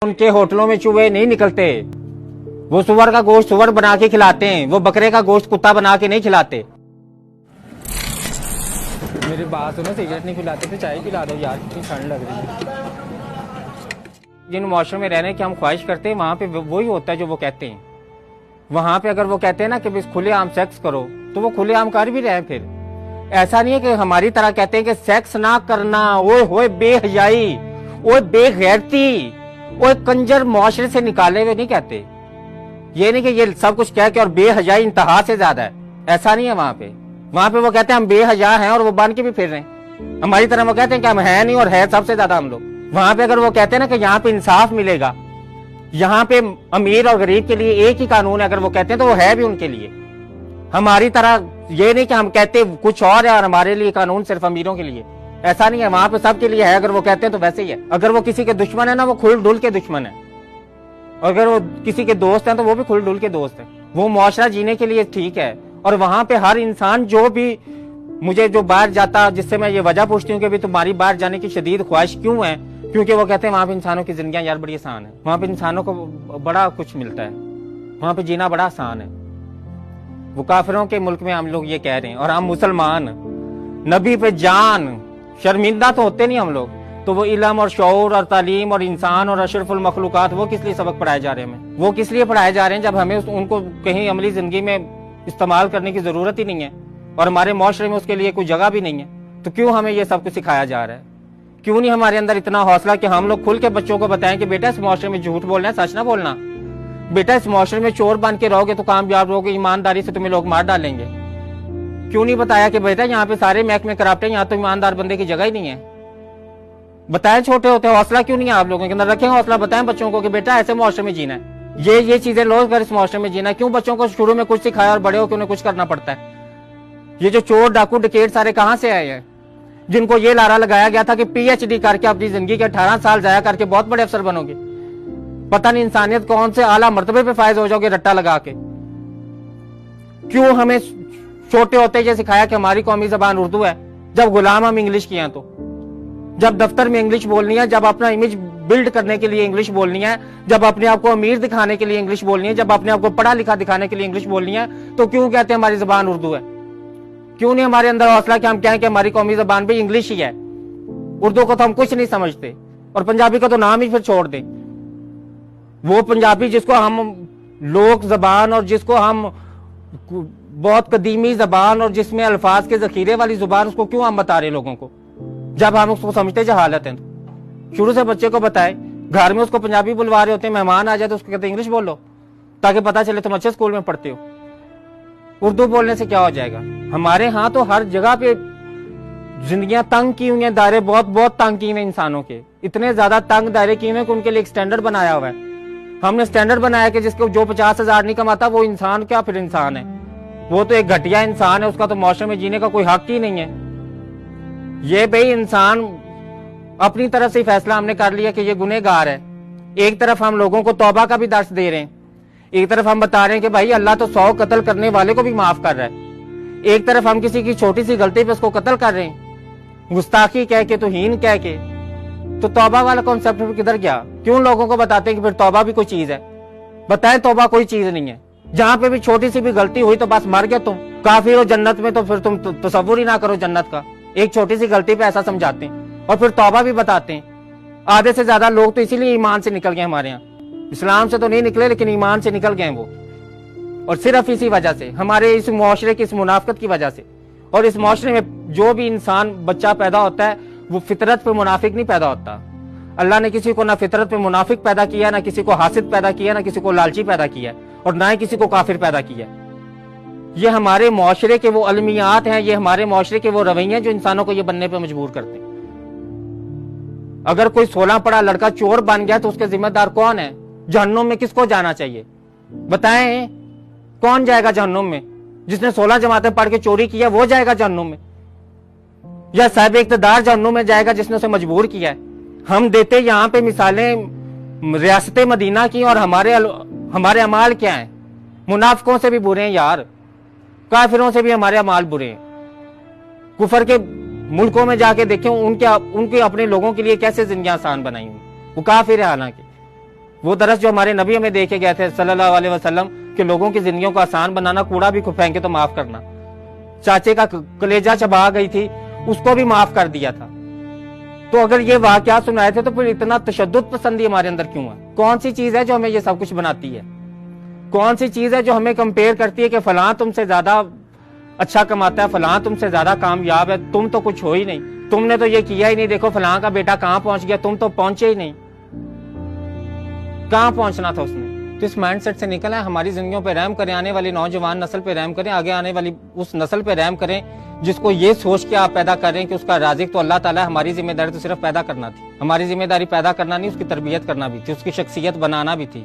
उनके होटलों में चूहे नहीं निकलते, वो सुअर का गोश्त सुअर बना के खिलाते हैं, वो बकरे का गोश्त कुत्ता बना के नहीं खिलाते। मेरी बात सुनो, सिगरेट नहीं पिलाते तो चाय पिला दो यार, कितनी ठंड लग रही है। जिन मुआशरे में रहने की हम ख्वाहिश करते हैं वहां पे वही होता है जो वो कहते हैं। वहां पे अगर वो कहते हैं ना कि खुलेआम सेक्स करो तो वो खुलेआम कर भी रहे हैं। फिर ऐसा नहीं है कि हमारी तरह कहते हैं कि सेक्स ना करना, ओए होए बेहयाई, ओए बेगैरती, ओए कंजर मुआशरे से निकाले हुए नहीं कहते। ये नहीं कि ये सब कुछ कह के और बेहयाई इंतहा से ज्यादा है, ऐसा नहीं है। वहां पे वो कहते हैं हम बेहया हैं और वो बन के भी फिर रहे हैं। हमारी तरह वो कहते हैं कि हम है नहीं और है सबसे ज्यादा हम लोग। वहां पे अगर वो कहते हैं ना कि यहाँ पे इंसाफ मिलेगा, यहाँ पे अमीर और गरीब के लिए एक ही कानून है, अगर वो कहते हैं तो वो है भी उनके लिए। हमारी तरह ये नहीं कि हम कहते कुछ और है और हमारे लिए कानून सिर्फ अमीरों के लिए, ऐसा नहीं है। वहां पे सबके लिए है, अगर वो कहते हैं तो वैसे ही है। अगर वो किसी के दुश्मन है ना, वो खुल डुल के दुश्मन है, और अगर वो किसी के दोस्त हैं तो वो भी खुल डुल के दोस्त है। वो मुआशरा जीने के लिए ठीक है। और वहां पे हर इंसान जो भी मुझे जो बाहर जाता, जिससे मैं ये वजह पूछती हूँ कि भी तुम्हारी बाहर जाने की शदीद ख्वाहिश क्यों है, क्योंकि वो कहते हैं वहां पे इंसानों की जिंदगियां यार बड़ी आसान है, वहां पे इंसानों को बड़ा कुछ मिलता है, वहां पे जीना बड़ा आसान है। वो काफिरों के मुल्क में हम लोग ये कह रहे हैं और हम मुसलमान नबी पे जान शर्मिंदा तो होते नहीं हम लोग। तो वो इल्म और शऊर और तालीम और इंसान और अशरफुल मखलूकात वो किस लिए सबक पढ़ाए जा रहे हैं हमें? वो किस लिए पढ़ाए जा रहे हैं जब हमें उनको कहीं अमली जिंदगी में इस्तेमाल करने की जरूरत ही नहीं है और हमारे मुआशरे में उसके लिए कोई जगह भी नहीं है। तो क्यों हमें ये सब कुछ सिखाया जा रहा है? क्यों नहीं हमारे अंदर इतना हौसला कि हम लोग खुल के बच्चों को बताएं कि बेटा इस मुआशरे में झूठ बोलना है, सच ना बोलना। बेटा इस मुआशरे में चोर बन के रहोगे तो कामयाब रहोगे, ईमानदारी से तुम्हें लोग मार डालेंगे। क्यों नहीं बताया कि बेटा यहाँ पे सारे महकमे करप्ट है, यहाँ तो ईमानदार बंदे की जगह ही नहीं है? बताएं छोटे होते, हौसला क्यों नहीं है आप लोगों के अंदर? रखें हौसला, बताएं बच्चों को कि बेटा ऐसे मुआशरे में जीना है, ये चीजें लो कर इस मुआशरे में जीना है। क्यों बच्चों को शुरू में कुछ सिखाया और बड़े होकर उन्हें कुछ करना पड़ता है? ये जो चोर डाकू डकैत सारे कहां से आए हैं, जिनको ये लारा लगाया गया था कि पीएचडी करके अपनी जिंदगी के 18 साल जाया करके बहुत बड़े अफसर बनोगे, पता नहीं इंसानियत कौन से आला मर्तबे पे फायज हो जाओगे रट्टा लगा के। क्यों हमें छोटे होते ये सिखाया कि हमारी कौमी जबान उर्दू है, जब गुलाम हम इंग्लिश किए हैं? तो जब दफ्तर में इंग्लिश बोलनी है, जब अपना इमेज बिल्ड करने के लिए इंग्लिश बोलनी है, जब अपने आप को अमीर दिखाने के लिए इंग्लिश बोलनी है, जब अपने आप को पढ़ा लिखा दिखाने के लिए इंग्लिश बोलनी है, तो क्यों कहते हैं हमारी जबान उर्दू है? क्यों नहीं हमारे अंदर हौसला कि हम कहें कि हमारी कौमी जबान भी इंग्लिश ही है, उर्दू को तो हम कुछ नहीं समझते, और पंजाबी का तो नाम ही फिर छोड़ दें। वो पंजाबी जिसको हम लोक जबान और जिसको हम बहुत कदीमी जबान और जिसमें अल्फाज के जखीरे वाली जुबान, उसको क्यों हम बता रहे लोगों को जब हम उसको समझते जहालत है? तो शुरू से बच्चे को बताए, घर में उसको पंजाबी बुलवा रहे होते हैं, मेहमान आ जाए तो उसको कहते हैं इंग्लिश बोल लो ताकि पता चले तुम अच्छे स्कूल में पढ़ते हो। उर्दू बोलने से क्या हो जाएगा? हमारे यहाँ तो हर जगह पे जिंदगियां तंग की हुई हैं, दायरे बहुत बहुत तंग किए हुए इंसानों के, इतने ज्यादा तंग दायरे किए हुए कि उनके लिए एक स्टैंडर्ड बनाया हुआ है। हमने स्टैंडर्ड बनाया कि जिसको जो 50,000 नहीं कमाता वो इंसान क्या फिर इंसान है? वो तो एक घटिया इंसान है, उसका तो मुआशरे में जीने का कोई हक ही नहीं है। ये भाई इंसान अपनी तरफ से फैसला हमने कर लिया कि ये गुनहगार है। एक तरफ हम लोगों को तौबा का भी दर्स दे रहे हैं, एक तरफ हम बता रहे हैं कि भाई अल्लाह तो 100 कत्ल करने वाले को भी माफ कर रहा है, एक तरफ हम किसी की छोटी सी गलती पे उसको कत्ल कर रहे हैं, गुस्ताखी कह के, तौहीन कह के। तो तौबा वाला कॉन्सेप्ट किधर गया? क्यों लोगों को बताते हैं कि फिर तौबा भी कोई चीज है? बताएं तौबा कोई चीज नहीं है। जहां पे भी छोटी सी भी गलती हुई तो बस मर गया तुम, काफिर हो जन्नत में, तो फिर तुम तसव्वुर ही ना करो जन्नत का। एक छोटी सी गलती पे ऐसा समझाते हैं और फिर तौबा भी बताते हैं। आधे से ज्यादा लोग तो इसीलिए ईमान से निकल गए हमारे यहाँ, इस्लाम से तो नहीं निकले लेकिन ईमान से निकल गए वो, और सिर्फ इसी वजह से, हमारे इस मुआशरे की इस मुनाफिकत की वजह से। और इस मुआशरे में जो भी इंसान बच्चा पैदा होता है वो फितरत पे मुनाफिक नहीं पैदा होता। अल्लाह ने किसी को ना फितरत पे मुनाफिक पैदा किया, ना किसी को हासिद पैदा किया, ना किसी को लालची पैदा किया, और ना ही किसी को काफिर पैदा किया। ये हमारे मुआशरे के वो अलमियात हैं, ये हमारे मुआशरे के वो रवैये जो इंसानों को ये बनने पे मजबूर करते हैं। अगर कोई 16 पढ़ा लड़का चोर बन गया तो उसके जिम्मेदार कौन है? जहन्नुम में किसको जाना चाहिए? बताएं कौन जाएगा जहन्नुम में? जिसने 16 जमातें पढ़ के चोरी किया वो जाएगा जहन्नुम में, या साहिब इक़्तिदार जहन्नुम में जाएगा जिसने उसे मजबूर किया है? हम देते यहाँ पे मिसालें रियासत मदीना की, और हमारे अमाल क्या हैं? मुनाफिकों से भी बुरे हैं यार, काफिरों से भी हमारे अमाल बुरे हैं। कुफर के मुल्कों में जाके देखें उनके अपने लोगों के लिए कैसे जिंदगी आसान बनाई हुई, वो काफिर है हालांकि, وہ درس جو ہمارے نبی ہمیں دے کے گئے تھے صلی اللہ علیہ وسلم کہ لوگوں کی زندگیوں کو آسان بنانا, کوڑا بھی پھینکے تو معاف کرنا. چاچے کا کلیجہ چبا گئی تھی, اس کو بھی معاف کر دیا تھا. تو اگر یہ واقعات سنائے تھے تو پھر اتنا تشدد پسندی ہمارے اندر کیوں ہے؟ کون سی چیز ہے جو ہمیں یہ سب کچھ بناتی ہے؟ کون سی چیز ہے جو ہمیں کمپیئر کرتی ہے کہ فلاں تم سے زیادہ اچھا کماتا ہے, فلاں تم سے زیادہ کامیاب ہے, تم تو کچھ ہو ہی نہیں, تم نے تو یہ کیا ہی نہیں, دیکھو فلاں کا بیٹا کہاں پہنچ گیا, تم تو پہنچے ہی نہیں. کہاں پہنچنا تھا اس نے؟ تو اس مائنڈ سیٹ سے نکلا ہے. ہماری زندگیوں پہ رحم کریں, آنے والی نوجوان نسل پہ رحم کریں, آگے آنے والی اس نسل پہ رحم کریں جس کو یہ سوچ کے آپ پیدا کر رہے ہیں کہ اس کا رازق تو اللہ تعالیٰ ہے. ہماری ذمہ داری تو صرف پیدا کرنا تھی. ہماری ذمہ داری پیدا کرنا نہیں, اس کی تربیت کرنا بھی تھی, اس کی شخصیت بنانا بھی تھی.